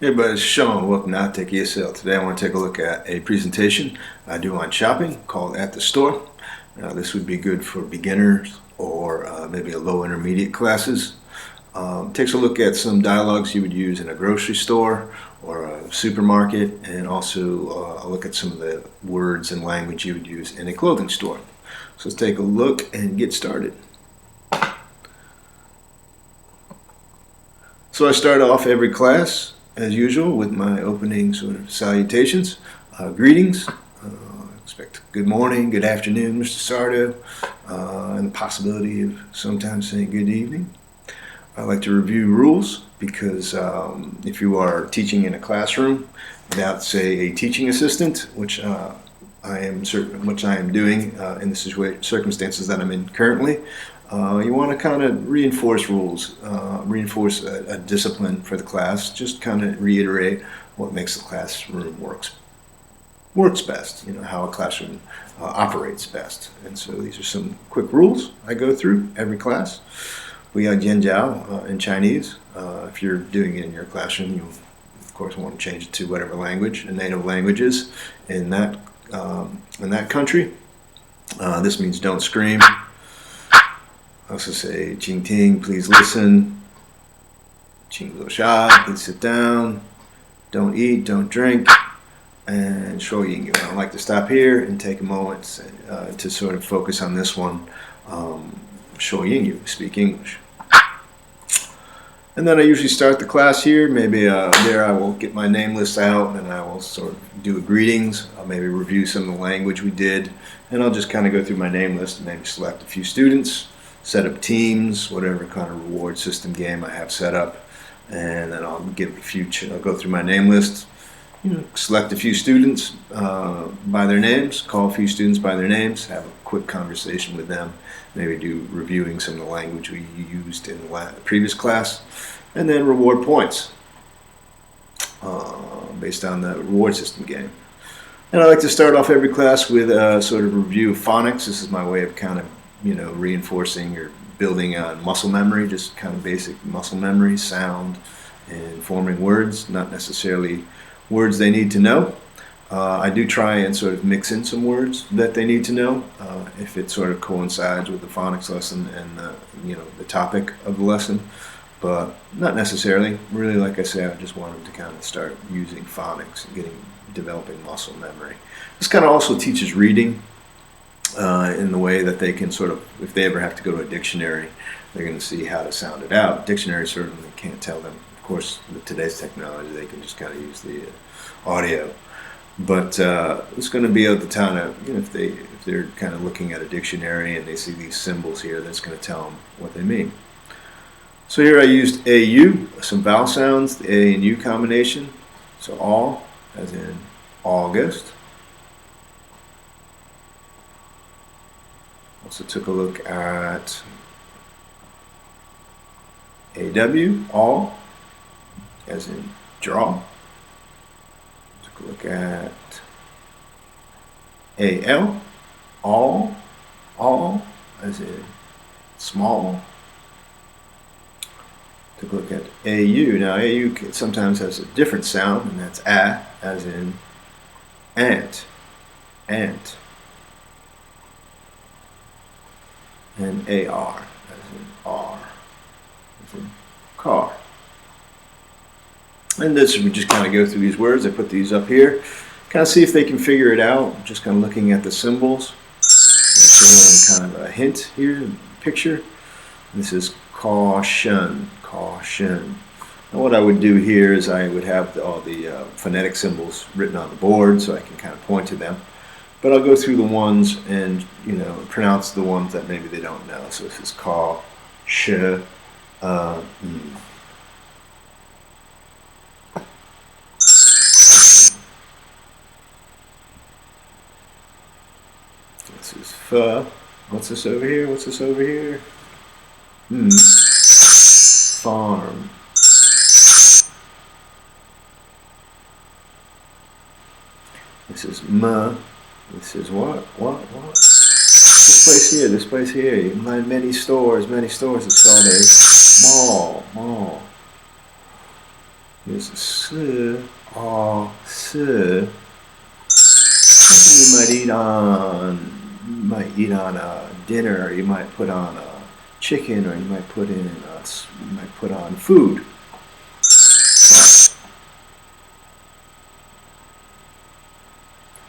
Hey everybody, it's Sean. Welcome to OUTTAKE ESL. Today I want to take a look at a presentation I do on shopping called At the Store. Now this would be good for beginners or maybe a low intermediate classes. Takes a look at some dialogues you would use in a grocery store or a supermarket, and also a look at some of the words and language you would use in a clothing store. So let's take a look and get started. So I start off every class as usual with my opening sort of salutations, greetings. Expect good morning, good afternoon, Mr. Sardo, and the possibility of sometimes saying good evening. I like to review rules because if you are teaching in a classroom without, say, a teaching assistant, which I am doing in the circumstances that I'm in currently, you want to kind of reinforce rules, reinforce a discipline for the class, just kind of reiterate what makes the classroom works best, how a classroom operates best. And so these are some quick rules I go through every class. We got Jianjiao in Chinese. If you're doing it in your classroom, you of course want to change it to whatever language, a native language is in that country. This means don't scream. I also say, Jing Ting, please listen. Jing Luo Sha, please sit down. Don't eat, don't drink. And Shuo Ying Yu. I like to stop here and take a moment to sort of focus on this one. Shuo Ying Yu, speak English. And then I usually start the class here. Maybe there I will get my name list out and I will sort of do a greetings. I'll maybe review some of the language we did. And I'll just kind of go through my name list and maybe select a few students. Set up teams, whatever kind of reward system game I have set up, and then I'll I'll go through my name list, select a few students by their names, call a few students by their names, have a quick conversation with them, maybe do reviewing some of the language we used in the previous class, and then reward points based on the reward system game. And I like to start off every class with a sort of review of phonics. This is my way of kind of reinforcing or building on muscle memory, just kind of basic muscle memory, sound, and forming words, not necessarily words they need to know. I do try and sort of mix in some words that they need to know if it sort of coincides with the phonics lesson and the topic of the lesson, but not necessarily. Really, like I say, I just want them to kind of start using phonics and developing muscle memory. This kind of also teaches reading. In the way that they can sort of, if they ever have to go to a dictionary, they're going to see how to sound it out. Dictionary certainly can't tell them. Of course, with today's technology, they can just kind of use the audio. But it's going to be able to kind of, if they're kind of looking at a dictionary and they see these symbols here, that's going to tell them what they mean. So here I used AU, some vowel sounds, the A and U combination. So all, as in August. Also took a look at AW, all, as in draw. Took a look at AL, all, as in small. Took a look at AU. Now AU sometimes has a different sound, and that's A, as in ant. And AR, as in R, as in car. And this, we just kind of go through these words. I put these up here. Kind of see if they can figure it out. Just kind of looking at the symbols. Showing kind of a hint here, picture. This is caution. And what I would do here is I would have all the phonetic symbols written on the board so I can kind of point to them. But I'll go through the ones and, pronounce the ones that maybe they don't know. So this is ka, sh, This is fa. What's this over here? Farm. This is ma. This is what? This place here. You can find many stores. It's called a mall. Here's a s, ah, s. Something you might eat on dinner, or you might put on chicken, or you might put on food.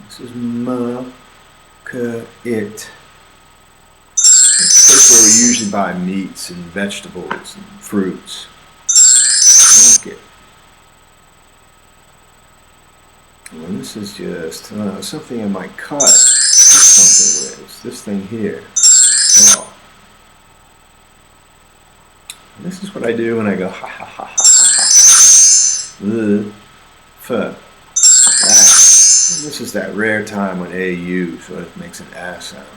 This is ma, ka, it. It's a place where we usually buy meats and vegetables and fruits. Market. And this is just something I might cut something with. It's this thing here. Saw. And this is what I do when I go ha ha ha ha ha ha. F. And this is that rare time when AU sort of makes an ass sound.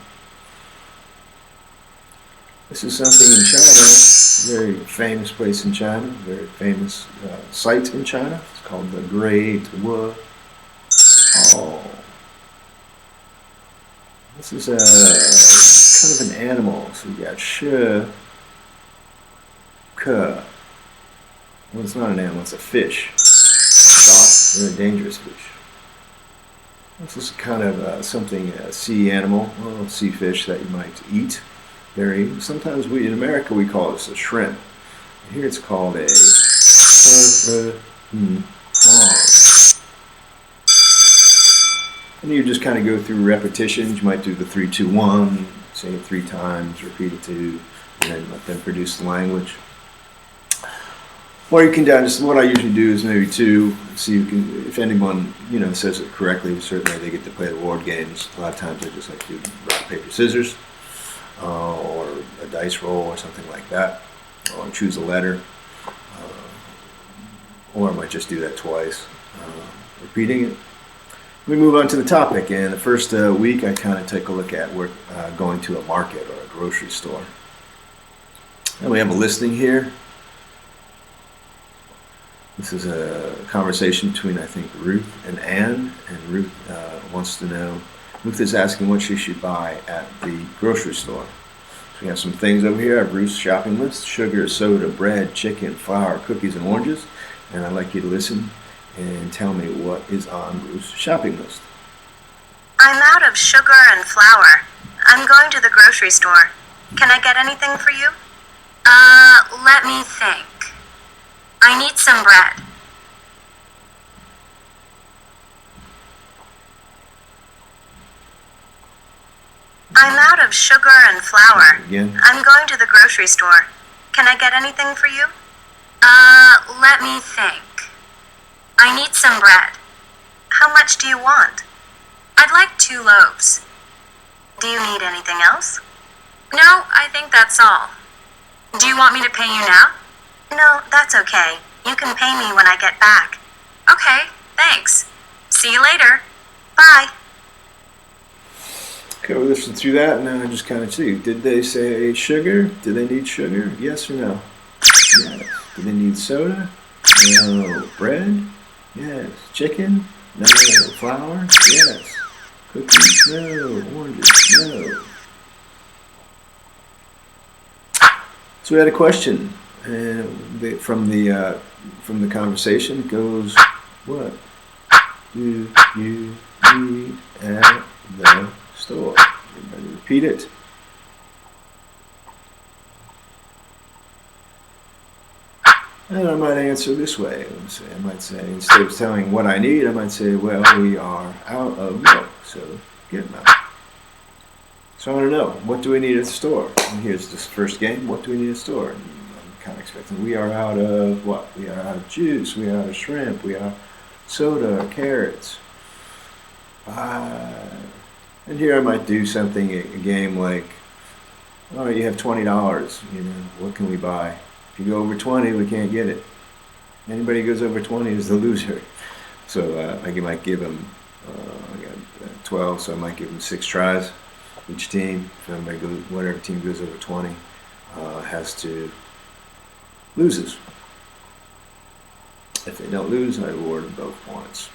This is something in China, a very famous place in China, very famous site in China. It's called the Great Wall. This is kind of an animal. So you got sh, k. Well, it's not an animal, it's a fish. Shark, very dangerous fish. This is kind of something, a sea animal, a sea fish that you might eat. Sometimes in America we call this a shrimp. Here it's called a prawn. And you just kind of go through repetitions. You might do the 3, 2, 1, say it 3 times, repeat it 2, and then let them produce the language. Or you can just, what I usually do is maybe 2, see if anyone says it correctly. Certainly they get to play the word games. A lot of times I just like to do rock, paper, scissors. Or a dice roll or something like that, or choose a letter, or I might just do that twice, repeating it. We move on to the topic, and the first week I kind of take a look at going to a market or a grocery store. And we have a listing here. This is a conversation between, I think, Ruth and Ann, and Ruth wants to know, Ruth is asking what she should buy at the grocery store. So we have some things over here. I have Ruth's shopping list: sugar, soda, bread, chicken, flour, cookies, and oranges. And I'd like you to listen and tell me what is on Ruth's shopping list. I'm out of sugar and flour. I'm going to the grocery store. Can I get anything for you? Let me think. I need some bread. I'm out of sugar and flour. Again. I'm going to the grocery store. Can I get anything for you? Let me think. I need some bread. How much do you want? I'd like 2 loaves. Do you need anything else? No, I think that's all. Do you want me to pay you now? No, that's okay. You can pay me when I get back. Okay, thanks. See you later. Bye. Okay, we'll listen through that, and then I just kind of see. Did they say sugar? Do they need sugar? Yes or no? Yes. Do they need soda? No. Bread? Yes. Chicken? No. Flour? Yes. Cookies? No. Oranges? No. So we had a question, and from the conversation it goes, what do you need at the store? Everybody repeat it. And I might answer this way. I might say, instead of telling what I need, I might say, well, we are out of milk, so get milk. So I want to know, what do we need at the store? And here's this first game, what do we need at the store? And I'm kind of expecting, we are out of what? We are out of juice, we are out of shrimp, we are out of soda, carrots. And here I might do something, a game like, all right, you have $20, what can we buy? If you go over 20, we can't get it. Anybody who goes over 20 is the loser. So I might give them, I got 12, so I might give them 6 tries. Each team, whatever team goes over 20, loses. If they don't lose, I award them both points.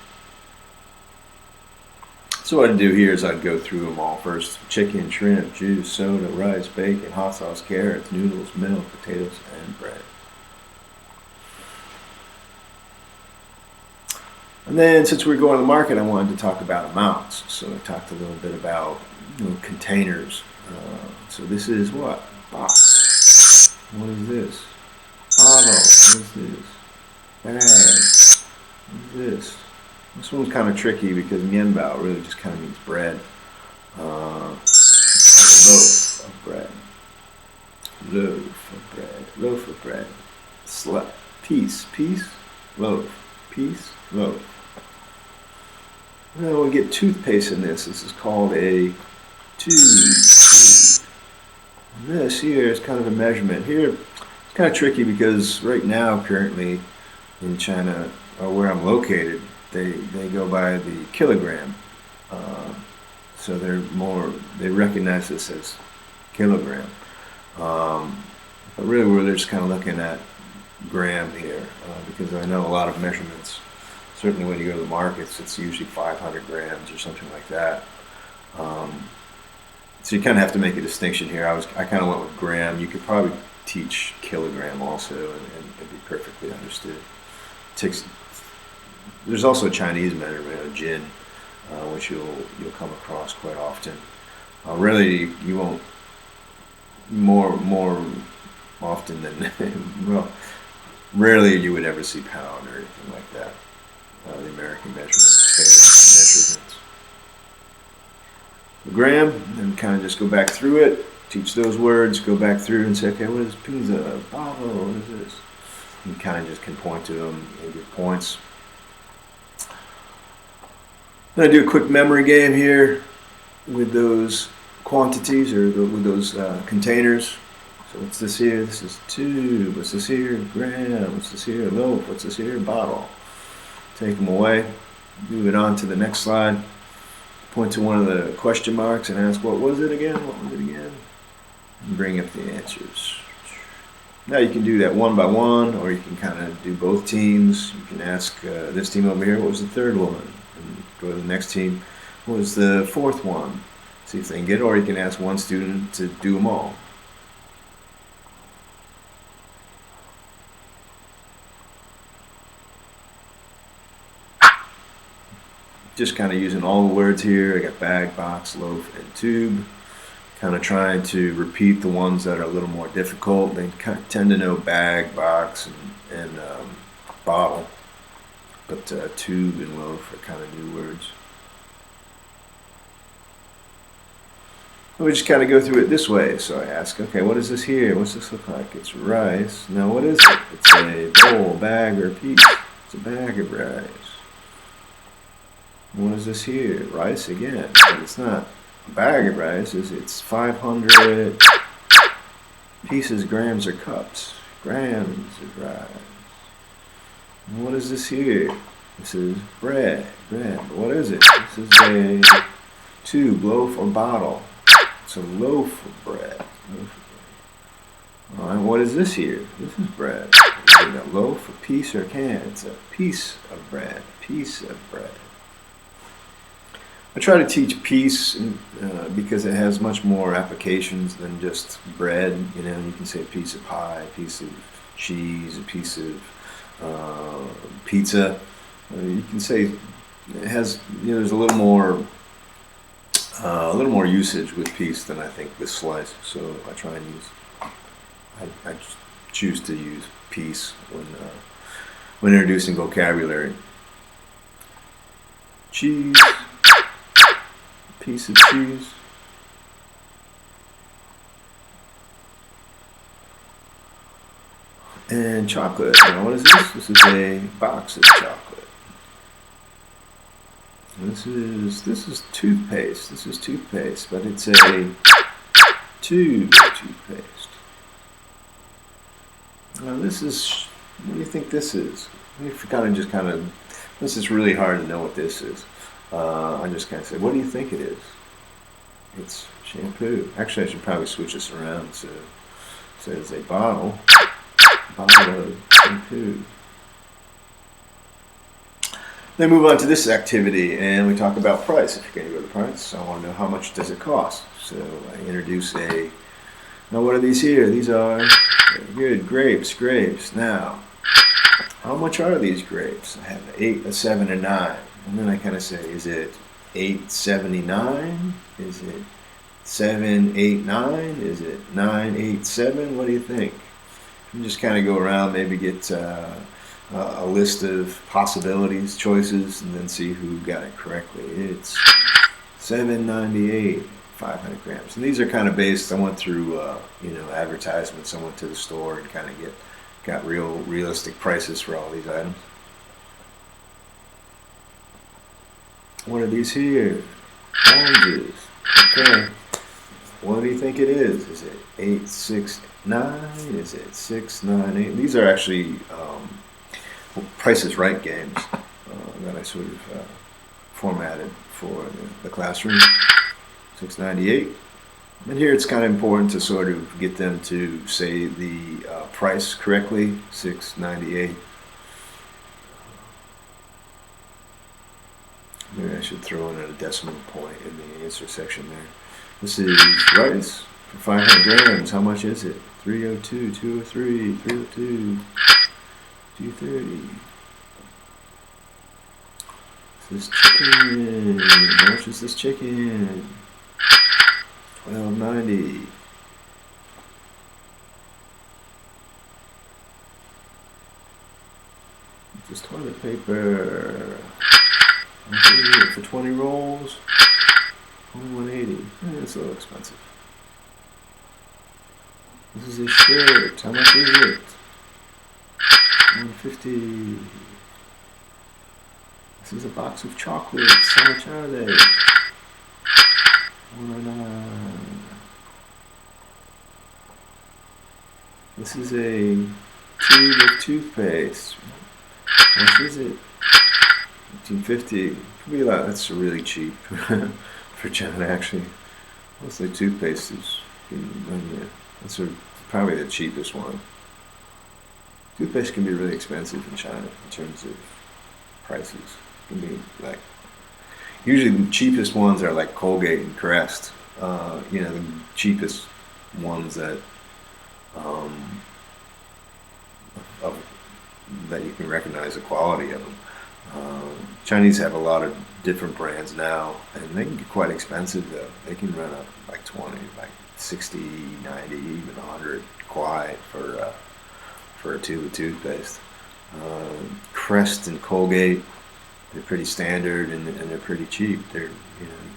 So what I'd do here is I'd go through them all first. Chicken, shrimp, juice, soda, rice, bacon, hot sauce, carrots, noodles, milk, potatoes, and bread. And then since we're going to the market, I wanted to talk about amounts. So I talked a little bit about containers. So this is what? Box. What is this? Bottle. What is this? Bag. What is this? This one's kind of tricky because Mianbao really just kind of means bread. It's like a loaf of bread. Loaf of bread. Loaf of bread. Piece. Piece. Loaf. Piece. Loaf. Now we get toothpaste in this. This is called a tube. And this here is kind of a measurement. Here it's kind of tricky because right now, currently in China, or where I'm located, they go by the kilogram. So they recognize this as kilogram. But really we're just kind of looking at gram here because I know a lot of measurements. Certainly when you go to the markets, it's usually 500 grams or something like that. So you kind of have to make a distinction here. I kind of went with gram. You could probably teach kilogram also, and it'd be perfectly understood. There's also a Chinese measurement, a jin, which you'll come across quite often. Really, you won't more often than well, rarely you would ever see pound or anything like that. The American measurements, standard measurements. The gram, and kind of just go back through it, teach those words, go back through and say, okay, what is pizza, bottle, what is this? You kind of just can point to them and give points. Then I do a quick memory game here with those quantities or with those containers. So what's this here? This is tube. What's this here? Gram. What's this here? Loaf. What's this here? Bottle. Take them away. Move it on to the next slide. Point to one of the question marks and ask, what was it again? What was it again? And bring up the answers. Now you can do that one by one, or you can kind of do both teams. You can ask this team over here, what was the third one? And go to the next team, what was the fourth one? See if they can get it, or you can ask one student to do them all. Just kind of using all the words here. I got bag, box, loaf, and tube. Kind of trying to repeat the ones that are a little more difficult. They tend to know bag, box, and bottle. But tube and loaf are kind of new words. We just kind of go through it this way. So I ask, okay, what is this here? What's this look like? It's rice. Now what is it? It's a bowl, bag, or a piece. It's a bag of rice. What is this here? Rice again. But it's not a bag of rice. It's 500 pieces, grams, or cups. Grams of rice. And what is this here? This is bread. Bread. But what is it? This is a tube, loaf, or bottle. It's a loaf of bread. All right, what is this here? This is bread. Is it a loaf, a piece, or a can? It's a piece of bread. Piece of bread. I try to teach piece because it has much more applications than just bread. You know, you can say a piece of pie, a piece of cheese, a piece of pizza. You can say it has. You know, there's a little more usage with piece than I think with slice. So I try and use. I choose to use piece when introducing vocabulary. Cheese. Piece of cheese. And chocolate. Now what is this? This is a box of chocolate. And this is toothpaste. This is toothpaste, but it's a tube of toothpaste. Now this is, what do you think this is? This is really hard to know what this is. I just kind of say, what do you think it is? It's shampoo. Actually, I should probably switch this around. So it says a bottle of shampoo. Then move on to this activity, and we talk about price. If you're going to go to price, I want to know how much does it cost. So I introduce now what are these here? These are good grapes. Now, how much are these grapes? I have an 8, a 7, and 9. And then I kind of say, is it 8.79? Is it 7.89? Is it 9.87? What do you think? You just kind of go around, maybe get a list of possibilities, choices, and then see who got it correctly. It's 7.98, 500 grams. And these are kind of based, I went through, advertisements. I went to the store and kind of got realistic prices for all these items. What are these here? Oranges. Okay. What do you think it is? Is it 8.69? Is it 6.98? These are actually Price is Right games that I sort of formatted for the classroom. 6.98. And here it's kind of important to sort of get them to say the price correctly. 6.98. Maybe I should throw in a decimal point in the answer section there. This is rice for 500 grams. How much is it? 302, 203, 302, 230. This is chicken. How much is this chicken? 12.90. This is toilet paper. How much is it for 20 rolls? 21.80. It's a little expensive. This is a shirt. How much is it? 150. This is a box of chocolates. How much are they? 109. This is a tube of toothpaste. How much is it? 18.50. Could be a lot. That's really cheap for China, actually. Mostly toothpaste is that's probably the cheapest one. Toothpaste can be really expensive in China in terms of prices. It can be like, usually the cheapest ones are like Colgate and Crest. The cheapest ones that that you can recognize the quality of them. Chinese have a lot of different brands now, and they can get quite expensive though. They can run up like 20, like 60, 90, even 100 kwai for a tube of toothpaste. Crest and Colgate, they're pretty standard and they're pretty cheap. You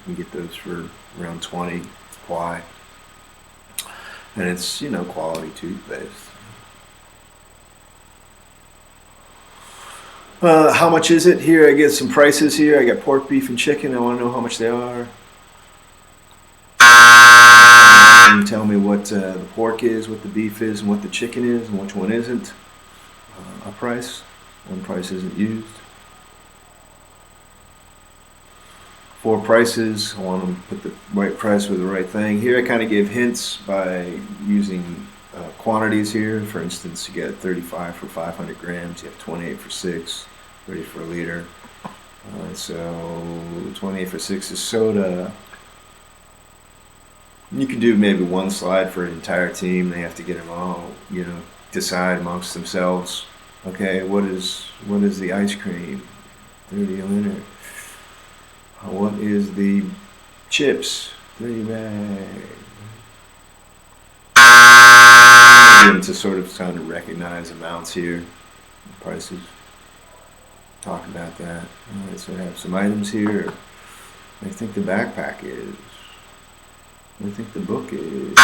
can get those for around 20 kwai, and it's quality toothpaste. How much is it here? I get some prices here. I got pork, beef, and chicken. I want to know how much they are. And tell me what the pork is, what the beef is, and what the chicken is, and which one isn't. A price. One price isn't used. 4 prices. I want to put the right price with the right thing. Here I kind of give hints by using quantities here. For instance, you get 35 for 500 grams. You have 28 for 6. 30 for a liter. So 28 for 6 is soda. You can do maybe one slide for an entire team. They have to get them all, decide amongst themselves. Okay, what is the ice cream? 30 a liter. What is the chips? 30 bag. To sort of kind of recognize amounts here, prices. Talk about that. Alright, so I have some items here. What do you think the backpack is? What do you think the book is?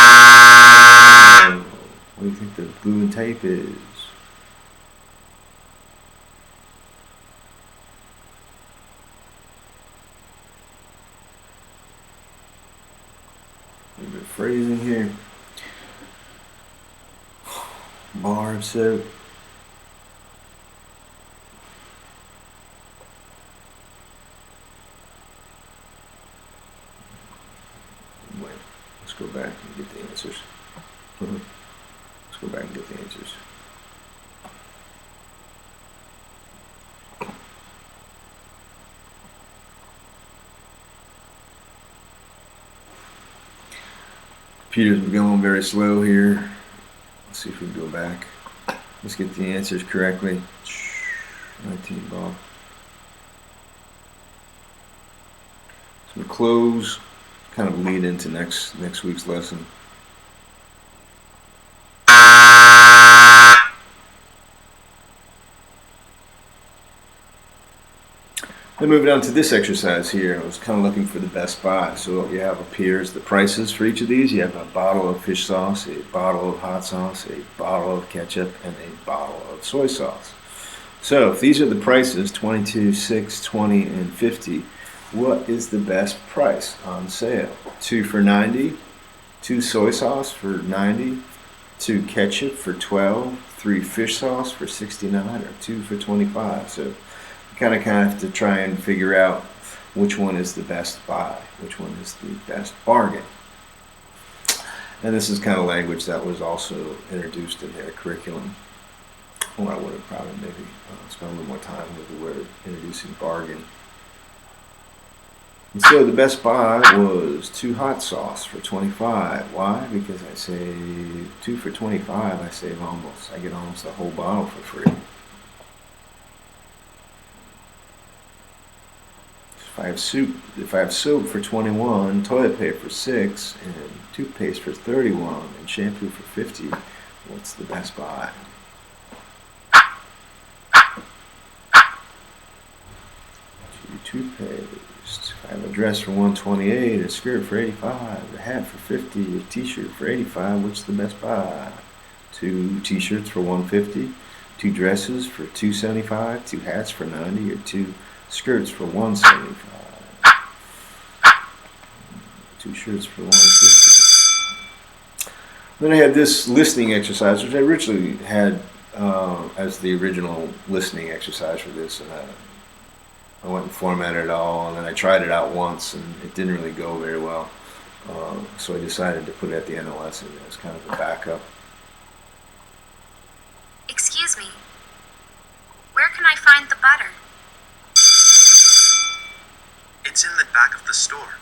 What do you think the glue and tape is? A little bit of phrasing here. Bar of soap. Wait, let's go back and get the answers. Let's go back and get the answers. Computer's been going very slow here. Let's see if we can go back. Let's get the answers correctly. 19 ball. So the close kind of lead into next week's lesson. Then moving on to this exercise here, I was kind of looking for the best buy. So what you have up here is the prices for each of these. You have a bottle of fish sauce, a bottle of hot sauce, a bottle of ketchup, and a bottle of soy sauce. So if these are the prices, 22, 6, 20, and 50, what is the best price on sale? 2 for 90, 2 soy sauce for 90, 2 ketchup for 12, 3 fish sauce for 69, or 2 for 25. So kind of have to try and figure out which one is the best buy, which one is the best bargain. And this is kind of language that was also introduced in their curriculum. Well, I would have probably maybe spent a little more time with the word introducing bargain. And so the best buy was 2 hot sauce for 25. Why? Because I save 2 for 25. I get almost the whole bottle for free. If I have soap for 21, toilet paper for 6, and toothpaste for 31, and shampoo for 50, what's the best buy? Toothpaste. If I have a dress for 128, a skirt for 85, a hat for 50, a t-shirt for 85, what's the best buy? 2 t-shirts for 150, 2 dresses for 275, 2 hats for 90, or 2 skirts for 175. 2 shirts for 150. Then I had this listening exercise, which I originally had as the original listening exercise for this, and I went and formatted it all, and then I tried it out once, and it didn't really go very well. So I decided to put it at the end of the lesson as kind of a backup. Excuse me. Where can I find the butter? It's in the back of the store.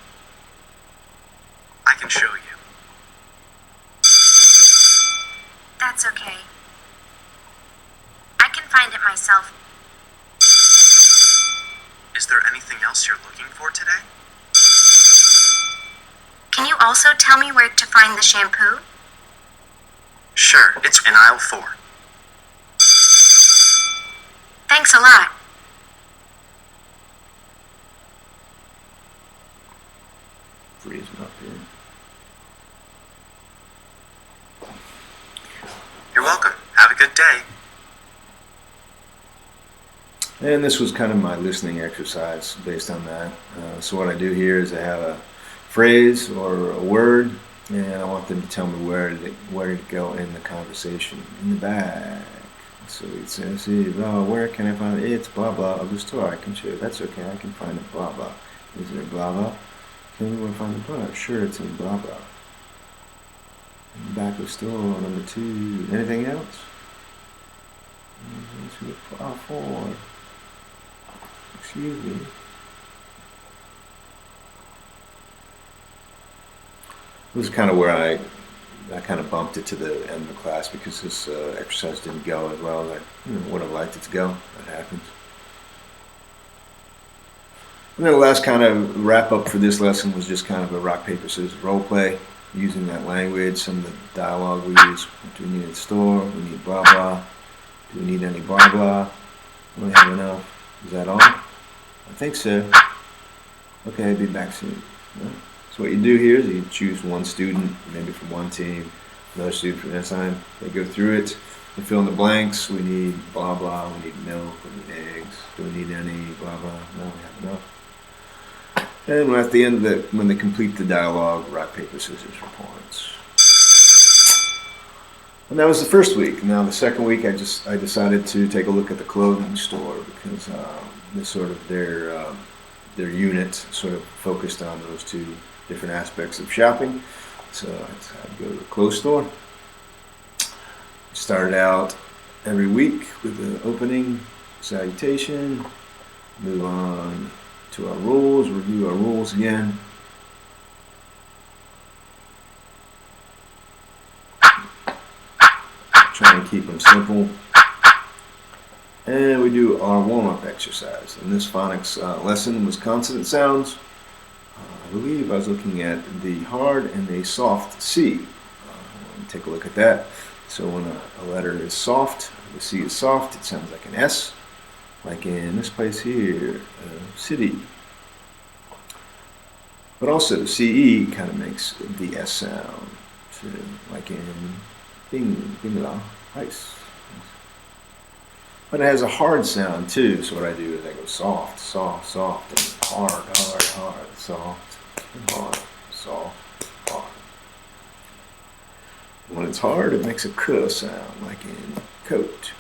I can show you. That's okay. I can find it myself. Is there anything else you're looking for today? Can you also tell me where to find the shampoo? Sure, it's in aisle 4. Thanks a lot. Freezing up here. You're welcome. Have a good day. And this was kind of my listening exercise based on that. So what I do here is I have a phrase or a word, and I want them to tell me where to go in the conversation. In the back. So it says, oh, where can I find it? It's blah blah of the store. I can show you. That's okay. I can find it. Blah blah. Is there blah blah? Can we find the blah? Sure, it's in blah blah. In the back of the store, number 2. Anything else? 4. Excuse me. This is kind of where I kind of bumped it to the end of the class because this exercise didn't go as well as I would have liked it to go. That happens. And then the last kind of wrap up for this lesson was just kind of a rock, paper, scissors role play using that language, some of the dialogue we use. What do we need at the store? We need blah blah. Do we need any blah blah? We have enough. Is that all? I think so. Okay, I'll be back soon. So what you do here is you choose one student, maybe from one team, another student from this time. They go through it. They fill in the blanks. We need blah blah. We need milk. We need eggs. Do we need any blah blah? No, we have enough. And at the end of it, when they complete the dialogue, rock, paper, scissors for points. And that was the first week. Now the second week, I decided to take a look at the clothing store because this sort of their unit sort of focused on those 2 different aspects of shopping. So I decided to go to the clothes store. Started out every week with the opening salutation. Move on to our rules. Review our rules again. Try and keep them simple. And we do our warm-up exercise. In this phonics lesson was consonant sounds. I believe I was looking at the hard and the soft C. Take a look at that. So when a letter is soft, the C is soft, it sounds like an S. Like in this place here, city. But also CE kind of makes the S sound. So like in bingla, ice. But it has a hard sound too, so what I do is I go soft, soft, soft, and hard, hard, hard, soft, and hard, soft, hard. When it's hard, it makes a k sound, like in coat.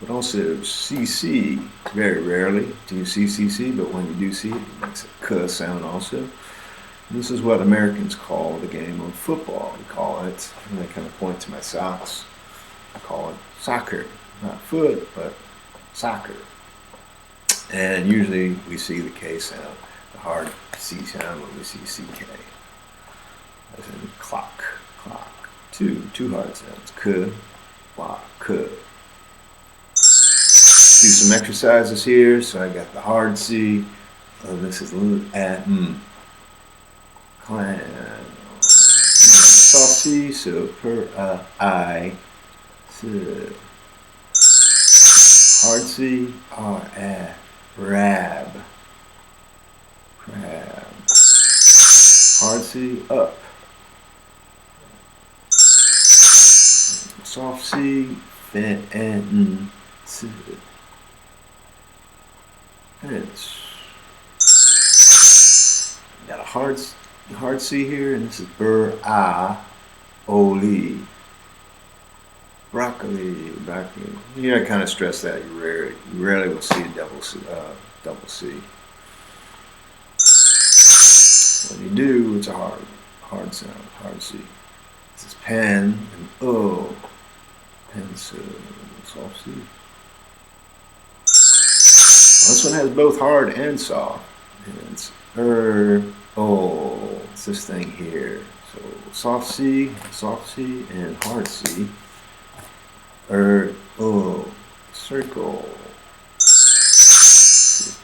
But also CC, very rarely do you see CC, but when you do see it, it makes a k sound also. And this is what Americans call the game of football. We call it, and I kind of point to my socks, I call it soccer. Not foot, but soccer. And usually we see the K sound, the hard C sound when we see CK. As in clock, clock. Two hard sounds. K, clock, K. Do some exercises here. So I got the hard C. This is clan. Soft C, so per I. Hard C, rab, crab. Hard C, up. Soft C, fence. Got a hard C here, and this is oli. Broccoli. You gotta kind of stress that. You rarely will see a double C. When you do, it's a hard sound, hard C. This is pen and O. Pencil, soft C. This one has both hard and soft. And it's O. It's this thing here. So soft C, and hard C. Circle.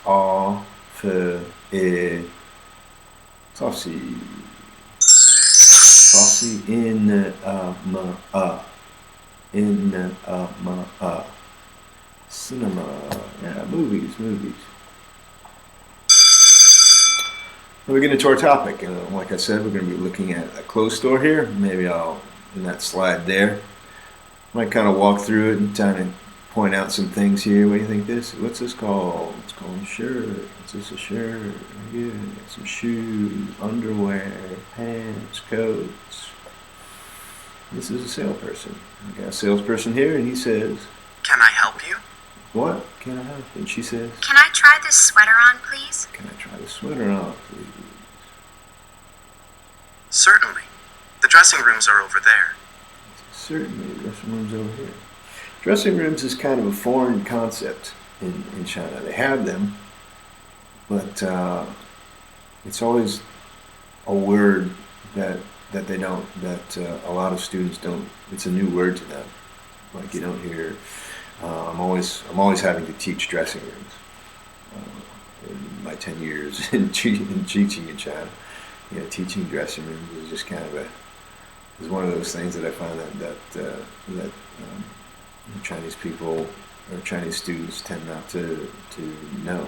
A, F, soft C. Soft C, in, cinema. Yeah, movies. Now we get into our topic. Like I said, we're going to be looking at a clothes store here. Maybe in that slide there. Might kind of walk through it and kind of point out some things here. What do you think what's this called? It's called a shirt. Is this a shirt? Yeah, some shoes, underwear, pants, coats. This is a salesperson. We got a salesperson here, and he says, "Can I help you?" "What can I help?" And she says, Can I try this sweater on, please? "Can I try the sweater on, please?" Certainly. The dressing rooms are over there. Certainly, dressing rooms over here. Dressing rooms is kind of a foreign concept in China. They have them, but it's always a word that they don't, that a lot of students don't. It's a new word to them. Like you don't hear. I'm always having to teach dressing rooms. In my 10 years in teaching in China, teaching dressing rooms is just kind of is one of those things that I find that Chinese people or Chinese students tend not to know.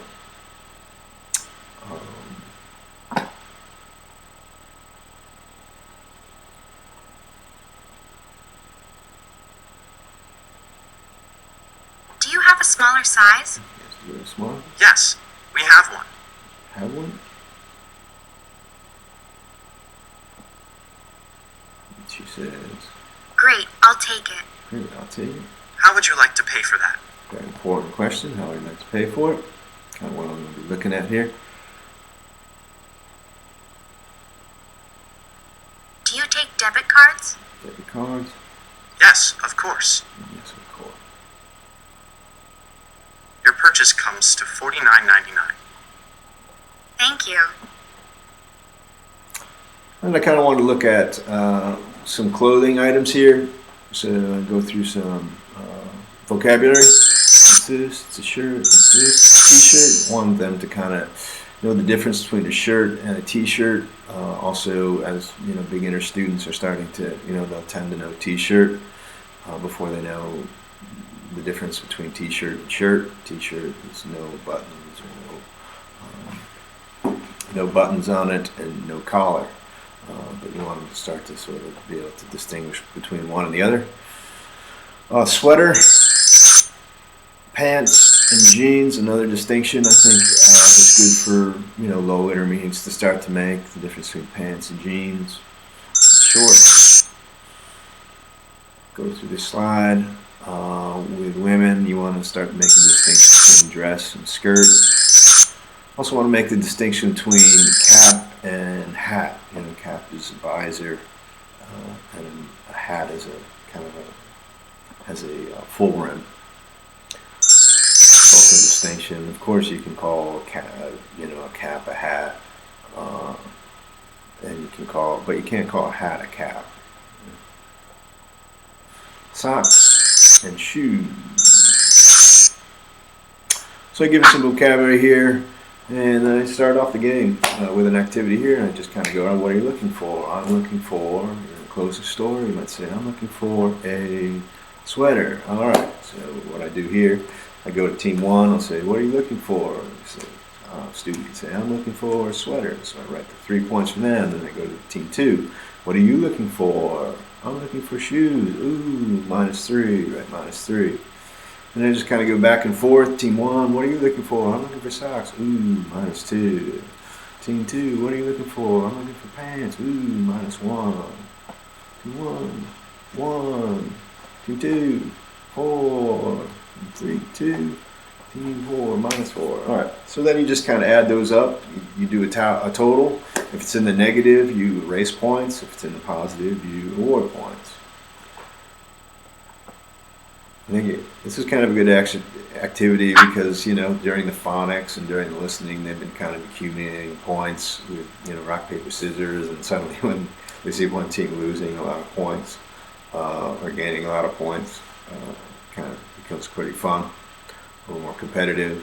Do you have a smaller size? Yes, really small. Yes, we have one. Have one? She says, Great, I'll take it. "Great, I'll take it." How would you like to pay for that? Very important question. How would you like to pay for it? Kind of what I'm going to be looking at here. Do you take debit cards? Debit cards. Yes, of course. Yes, of course. Your purchase comes to $49.99. Thank you. And I kind of want to look at some clothing items here. So I go through some vocabulary. What's this? It's a shirt. What's this? T-shirt. I want them to kind of know the difference between a shirt and a T-shirt. Also, as you know, beginner students are starting to, they'll tend to know T-shirt before they know the difference between T-shirt and shirt. T-shirt is no buttons or no buttons on it and no collar. But you want them to start to sort of be able to distinguish between one and the other. Sweater, pants, and jeans. Another distinction I think is good for low intermediates to start to make the difference between pants and jeans. Shorts. Go through this slide. With women, you want to start making the distinction between dress and skirt. Also want to make the distinction between cap and hat. Cap is a visor, and a hat is a kind of has a full rim. Also a distinction. Of course, you can call a cap a hat, and you can but you can't call a hat a cap. Socks and shoes. So I give you some vocabulary here, and I start off the game with an activity here, and I just kind of go, what are you looking for? I'm looking for, close the store, you might say, I'm looking for a sweater. All right, so what I do here, I go to team 1, I'll say, what are you looking for? So, student can say, I'm looking for a sweater. So I write the 3 points for them, then I go to team 2. What are you looking for? I'm looking for shoes. Ooh, -3, right, -3. And I just kind of go back and forth. Team 1, what are you looking for? I'm looking for socks. Ooh, -2. Team 2, what are you looking for? I'm looking for pants. Ooh, -1. Team 1, 1. Team 2, 4. 3, 2. Team 4, -4. All right, so then you just kind of add those up. You do a total. If it's in the negative, you erase points. If it's in the positive, you award points. I think this is kind of a good activity because, during the phonics and during the listening, they've been kind of accumulating points with, rock, paper, scissors, and suddenly when they see one team losing a lot of points or gaining a lot of points, kind of becomes pretty fun, a little more competitive.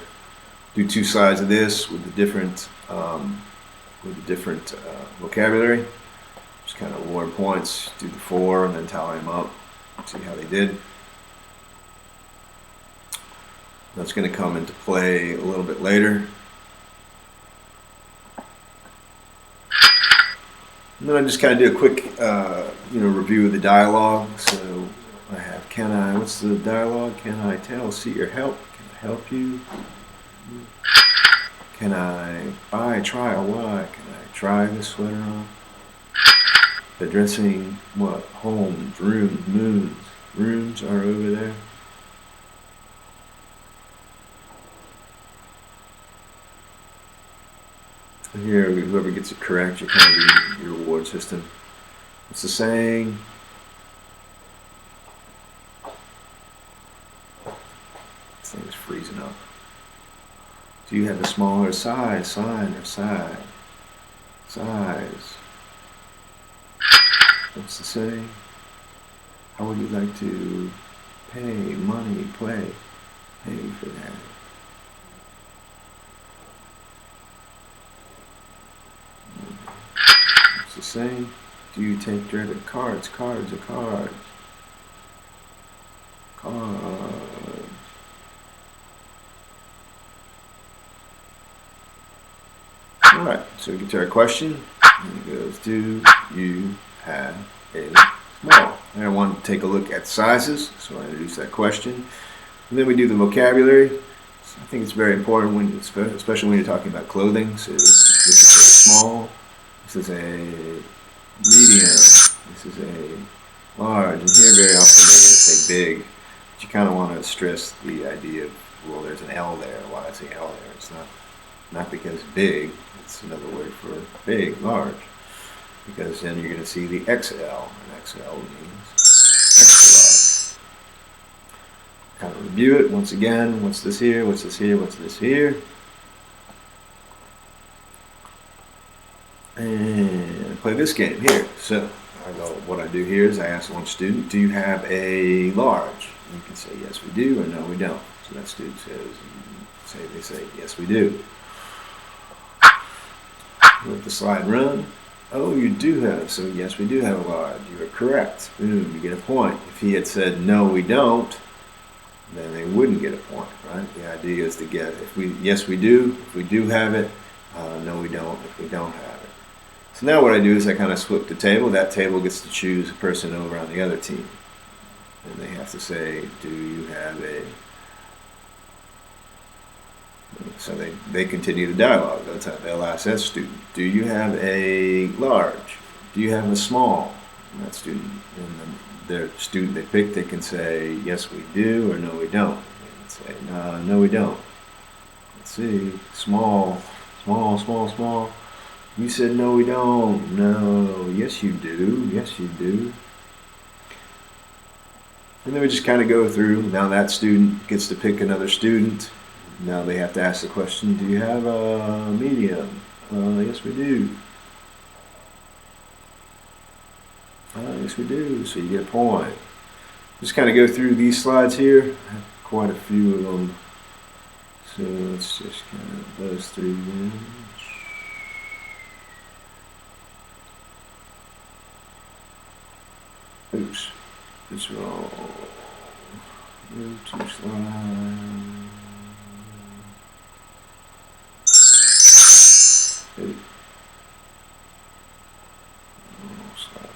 Do 2 sides of this with the different vocabulary. Just kind of award points, do the 4, and then tally them up, see how they did. That's going to come into play a little bit later. And then I just kind of do a quick, review of the dialogue. So I have, what's the dialogue? Can I tell, see, or help? Can I help you? Can I buy, try, or why? Can I try this sweater on? Addressing what? Homes, rooms, moons. Rooms are over there. Here, whoever gets it correct, you kind of do your reward system. What's the saying? This thing is freezing up. Do you have a smaller size, sign, or side? Size. What's the saying? How would you like to pay, money, play? Pay for that. What's the saying? Do you take debit cards? Cards or cards? Cards. Alright, so we get to our question, and it goes, do you have a small? And I want to take a look at sizes, so I introduce that question. And then we do the vocabulary. So I think it's very important, especially when you're talking about clothing. So this is a small, this is a medium, this is a large, and here very often they're going to say big. But you kind of want to stress the idea of, well, there's an L there. Why is the L there? It's not because big. It's another word for big, large, because then you're going to see the XL, and XL means extra large. Kind of review it once again. What's this here? What's this here? What's this here? And play this game here. So what I do here is I ask one student, do you have a large? And you can say yes we do or no we don't. So So that student they say, yes, we do. Let the slide run. Oh, you do have, so yes, we do have a large. You are correct. Boom, you get a point. If he had said, no, we don't, then they wouldn't get a point, right? The idea is to get, yes, we do, if we do have it, no, we don't, if we don't have it. So now what I do is I kind of flip the table. That table gets to choose a person over on the other team. And they have to say, do you have a... So they continue the dialogue. They'll ask that student, do you have a large? Do you have a small? And that student, and then their student they pick, they can say, yes, we do, or no, we don't. They can say, no, we don't. Let's see, small. You said, no, we don't. No, yes, you do. Yes, you do. And then we just kind of go through. Now that student gets to pick another student. Now they have to ask the question, do you have a medium? Yes, we do. Yes, we do. So you get a point. Just kind of go through these slides here. I have quite a few of them. So let's just kind of buzz through them. Oops, it's wrong. Move to slide. Oops. Oh, slide.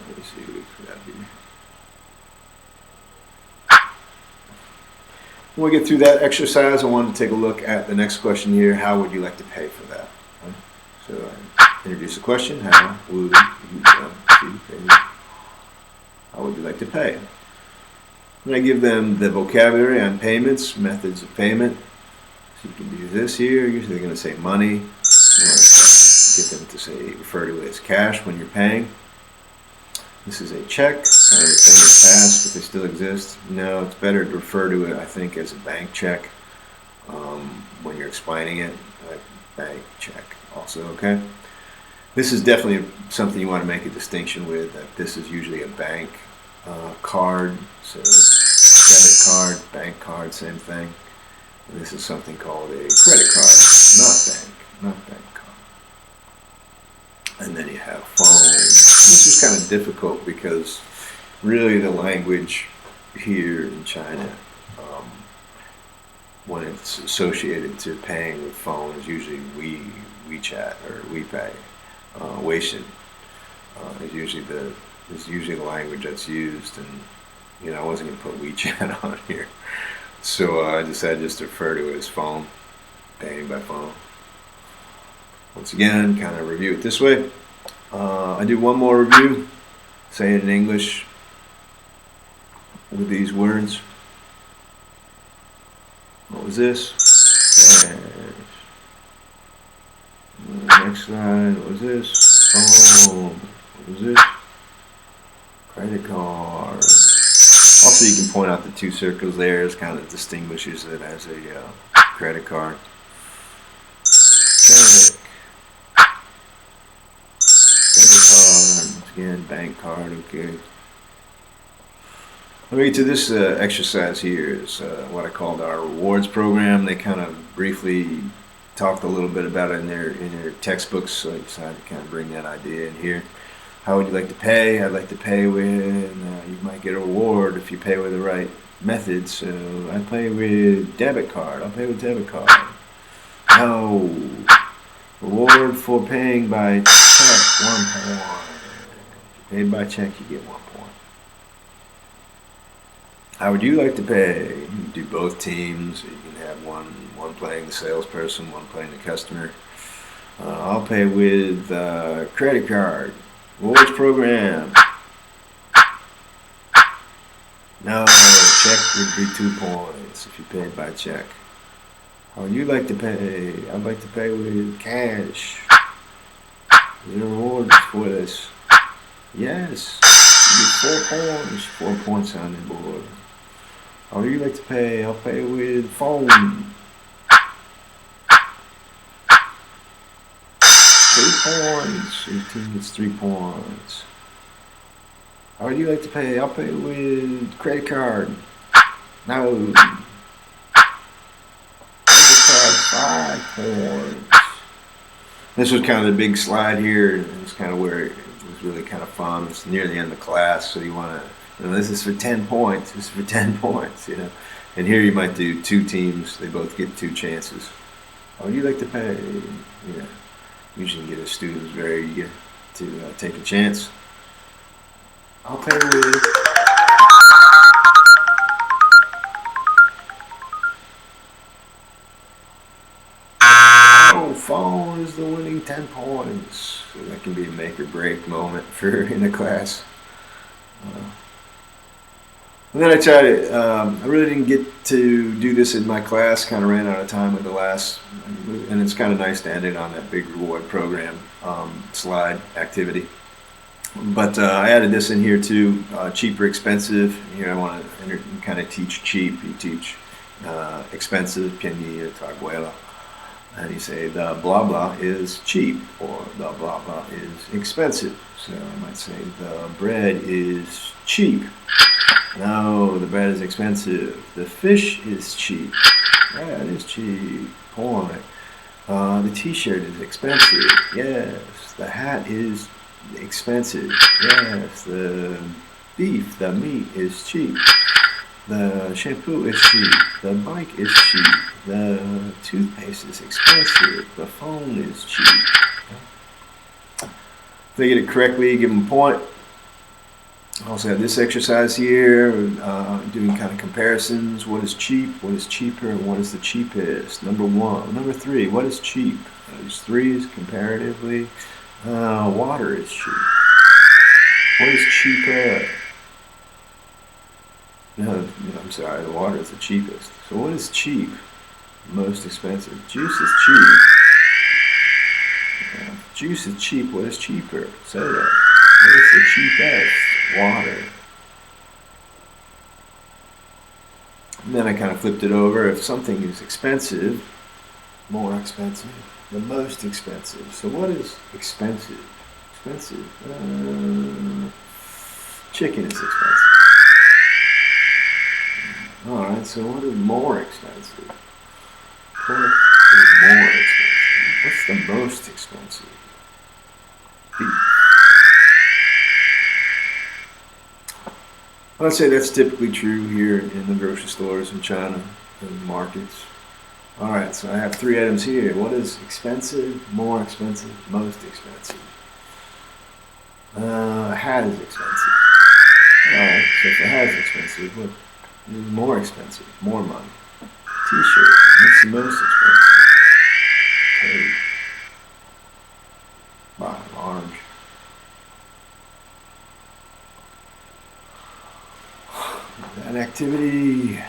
Let's see what we got here. When we get through that exercise, I wanted to take a look at the next question here. How would you like to pay for that? Okay. So I introduce the question. How would you like to pay? How would you like to pay? And I give them the vocabulary on payments, methods of payment. So you can do this here. Usually they're going to say money. You want to get them to say, refer to it as cash when you're paying. This is a check, kind of a thing that's passed, but they still exist. No, it's better to refer to it, I think, as a bank check when you're explaining it. Like bank check also, okay? This is definitely something you want to make a distinction with, that this is usually a bank card. So debit card, bank card, same thing. And this is something called a credit card, not bank card. And then you have phone. This is kind of difficult because really the language here in China, when it's associated to paying with phone, is usually WeChat or WePay. Weixin is usually the language that's used, and I wasn't going to put WeChat on here, so I decided just to refer to it as phone, paying by phone. Once again, kind of review it this way. I do one more review, say it in English with these words. What was this? Next slide. What was this? Oh, what was this? Credit card. Also, you can point out the two circles there. It kind of distinguishes it as a credit card. Check. Credit card. Again, bank card. Okay. Let me get to this exercise here. Is what I called our rewards program. They kind of briefly talked a little bit about it in their textbooks, so I decided to kind of bring that idea in here. How would you like to pay? I'd like to pay with, you might get a reward if you pay with the right method. So I pay with debit card. I'll pay with debit card. No. Reward for paying by check, 1 point. If you paid by check, you get 1 point. How would you like to pay? You can do both teams. You can have one playing the salesperson, one playing the customer. I'll pay with credit card. Rewards program. No, check would be 2 points if you paid by check. How would you like to pay? I'd like to pay with cash. There's no rewards for this. Yes. You get 4 points. 4 points on the board. How do you like to pay? I'll pay with phone. 3 points. Your team gets 3 points. How do you like to pay? I'll pay with credit card. No. Credit card, 5 points. This was kind of the big slide here. It's kind of where it was really kind of fun. It's near the end of the class, so you want to, this is for 10 points. This is for 10 points, And here you might do 2 teams. They both get 2 chances. Oh, you like to pay? Usually you get a student who's very eager to take a chance. I'll pay with. Oh, phone is the winning 10 points. So that can be a make or break moment for in a class. And then I tried it. I really didn't get to do this in my class. Kind of ran out of time with the last, and it's kind of nice to end it on that big reward program slide activity. But I added this in here too, cheap or expensive. Here I want to kind of teach cheap. You teach expensive, pieni taguela. And you say the blah blah is cheap or the blah blah is expensive. So I might say the bread is cheap. No, the bread is expensive. The fish is cheap. Yeah, it is cheap. Point. The t-shirt is expensive. Yes. The hat is expensive. Yes. The beef, the meat is cheap. The shampoo is cheap. The bike is cheap. The toothpaste is expensive. The phone is cheap. If they get it correctly, give them a point. I also have this exercise here, doing kind of comparisons. What is cheap? What is cheaper? And what is the cheapest? Number 1. Number 3, what is cheap? There's 3's comparatively. Water is cheap. What is cheaper? No, I'm sorry, the water is the cheapest. So what is cheap? Most expensive. Juice is cheap. Juice is cheap. What is cheaper? Soda. What is the cheapest? Water. And then I kind of flipped it over. If something is expensive, more expensive, the most expensive. So what is expensive? Expensive. Chicken is expensive. Alright, so what is more expensive? What is more expensive? What's the most expensive? Beef. I'd say that's typically true here in the grocery stores in China and markets. Alright, so I have 3 items here. What is expensive, more expensive, most expensive? Hat is expensive. Alright, so if the hat is expensive, what is more expensive? More money. T-shirt, what's the most expensive? Coat. By large. That activity,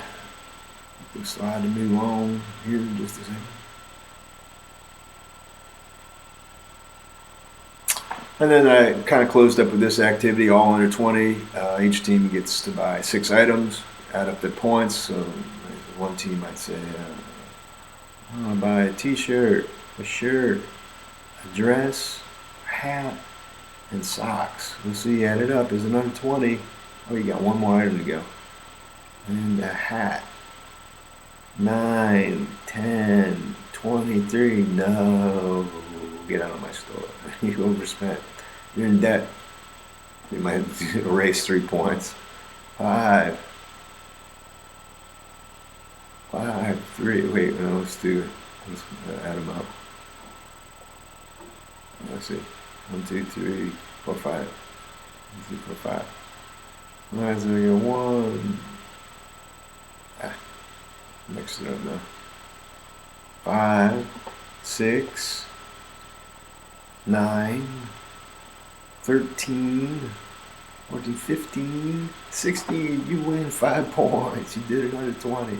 the slide to move on here in just a second. And then I kind of closed up with this activity, all under 20. Each team gets to buy 6 items, add up their points. So one team might say, I want to buy a t-shirt, a shirt, a dress, a hat, and socks. We'll see, add it up. Is it under 20? Oh, you got one more item to go. And a hat. 9, 10, 23. No. Get out of my store. You overspent. You're in debt. You might erase 3 points. 5, 3. Wait, no, let's do it. Let's add them up. Let's see. 1, 2, 3, 4, 5. 1, 2, 4, 5. All right, so we got 1. Mix it up now. 5, 6, 9, 13, 14, 15, 16. You win 5 points. You did it under 20.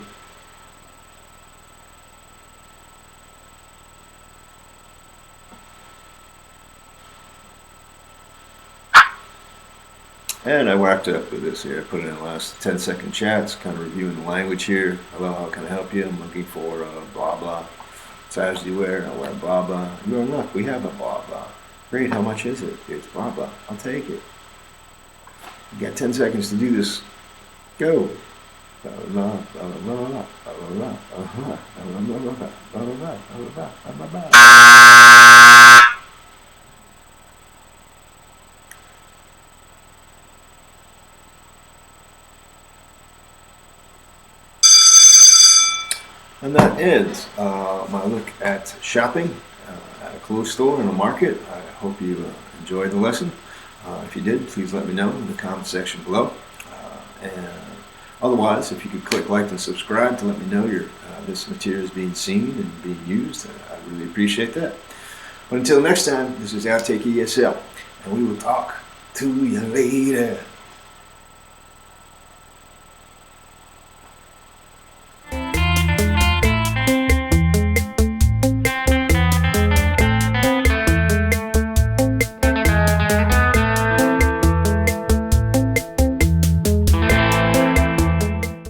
And I wrapped it up with this here. I put it in the last 10-second chats, kind of reviewing the language here. Hello, how can I help you? I'm looking for blah blah. What size do you wear? I wear blah blah. You're in luck. We have a blah blah. Great. How much is it? It's blah blah. I'll take it. You got 10 seconds to do this. Go. Blah blah blah blah blah blah blah blah blah blah. And that ends my look at shopping at a clothes store in a market. I hope you enjoyed the lesson. If you did, please let me know in the comment section below. And otherwise, if you could click like and subscribe to let me know this material is being seen and being used, I really appreciate that. But until next time, this is OUTTAKE ESL, and we will talk to you later.